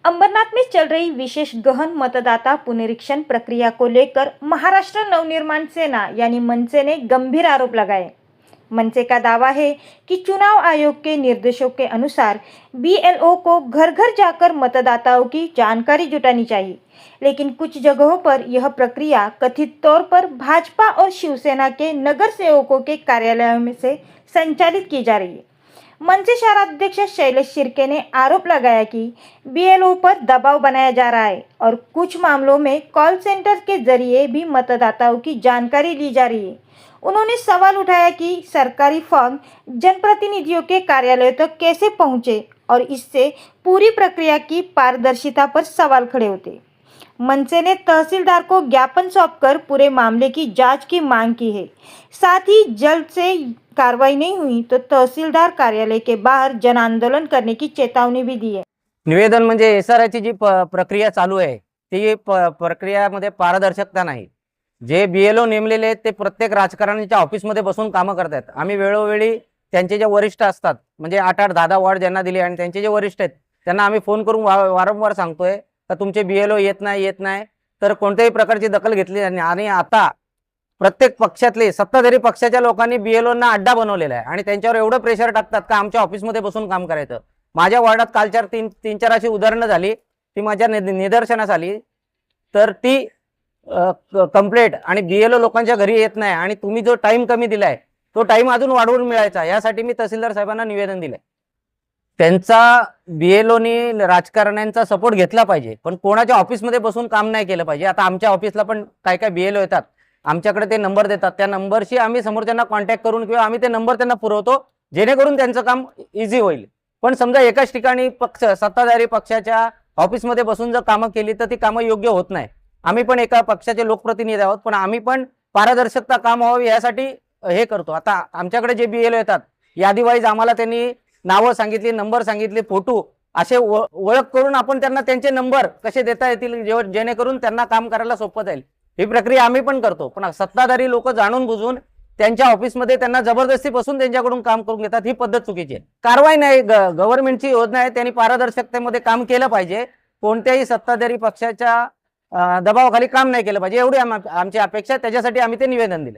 अंबरनाथ में चल रही विशेष गहन मतदाता पुनरीक्षण प्रक्रिया को लेकर महाराष्ट्र नवनिर्माण सेना यानी मनसे ने गंभीर आरोप लगाए। मनसे का दावा है कि चुनाव आयोग के निर्देशों के अनुसार बीएलओ को घर घर जाकर मतदाताओं की जानकारी जुटानी चाहिए, लेकिन कुछ जगहों पर यह प्रक्रिया कथित तौर पर भाजपा और शिवसेना के नगर सेवकों के कार्यालयों में से संचालित की जा रही है। मनसे शहराध्यक्ष शैलेश शिर्के ने आरोप लगाया कि बीएलओ पर दबाव बनाया जा रहा है और कुछ मामलों में कॉल सेंटर के जरिए भी मतदाताओं की जानकारी ली जा रही है। उन्होंने सवाल उठाया कि सरकारी फॉर्म जनप्रतिनिधियों के कार्यालय तक कैसे पहुंचे और इससे पूरी प्रक्रिया की पारदर्शिता पर सवाल खड़े होते। मनसे ने तहसीलदार को ज्ञापन सौंपकर पूरे मामले की जांच की मांग की है। साथ ही जल्द से कार्रवाई नहीं हुई तो तहसीलदार कार्यालय के बाहर जन आंदोलन करने की चेतावनी भी दी है। निवेदन म्हणजे एसआरआयची जी प्रक्रिया चालू आहे ती प्रक्रियामध्ये पारदर्शकता नाही। जे बीएलओ नेमलेले आहेत ते प्रत्येक राजकारण्यांच्या ऑफिसमध्ये बसून कामं करतात। आम्ही वेळोवेळी त्यांचे जे वरिष्ठ असतात म्हणजे 8-8 10-10 वॉर्ड ज्यांना दिले आणि त्यांचे जे वरिष्ठ आहेत त्यांना आम्ही फोन करून वारंवार सांगतोय का तुमचे बीएलओ येत नाही तर कोणत्याही प्रकारची दखल घेतली नाही। आणि आता प्रत्येक पक्षातले सत्ताधारी पक्षाच्या लोकांनी बीएलओना अड्डा बनवलेला आहे आणि त्यांच्यावर एवढं प्रेशर टाकतात का आमच्या ऑफिसमध्ये बसून काम करायचं। माझ्या वॉर्डात काल 3-4 अशी उदाहरणं झाली, ती माझ्या निदर्शनास आली। तर ती कंप्लेंट आणि बीएलओ लोकांच्या घरी येत नाही आणि तुम्ही जो टाइम कमी दिलाय तो टाइम अजून वाढवून मिळायचा, यासाठी मी तहसीलदार साहेबांना निवेदन दिलंय। त्यांचा बीएलओनी राजकारण्यांचा सपोर्ट घेतला पाहिजे, पण कोणाच्या ऑफिसमध्ये बसून काम नाही केलं पाहिजे। आता आमच्या ऑफिसला पण काय बीएलओ येतात, आमच्याकडे ते नंबर देतात, त्या नंबरशी आम्ही समोरच्यांना कॉन्टॅक्ट करून किंवा आम्ही ते नंबर त्यांना पुरवतो जेणेकरून त्यांचं काम इझी होईल। पण समजा एकाच ठिकाणी सत्ताधारी पक्षाच्या ऑफिसमध्ये बसून जर कामं केली तर ती कामं योग्य होत नाही। आम्ही पण एका पक्षाचे लोकप्रतिनिधी आहोत, पण आम्ही पण पारदर्शकता काम व्हावी यासाठी हे करतो। आता आमच्याकडे जे बीएलओ येतात यादी वाईज आम्हाला त्यांनी नावं सांगितली, नंबर सांगितले, फोटो असे ओळख करून आपण त्यांना त्यांचे नंबर कसे देता येतील जेणेकरून त्यांना काम करायला सोपं जाईल। ही प्रक्रिया आम्ही पण करतो, पण सत्ताधारी लोक जाणून बुजून त्यांच्या ऑफिसमध्ये त्यांना जबरदस्ती बसून त्यांच्याकडून काम करून घेतात, ही पद्धत चुकीची आहे। कारवाई नाही, गव्हर्नमेंटची योजना आहे, त्यांनी पारदर्शकतेमध्ये काम केलं पाहिजे। कोणत्याही सत्ताधारी पक्षाच्या दबावाखाली काम नाही केलं पाहिजे एवढी आमची अपेक्षा आहे। त्याच्यासाठी आम्ही ते निवेदन दिले।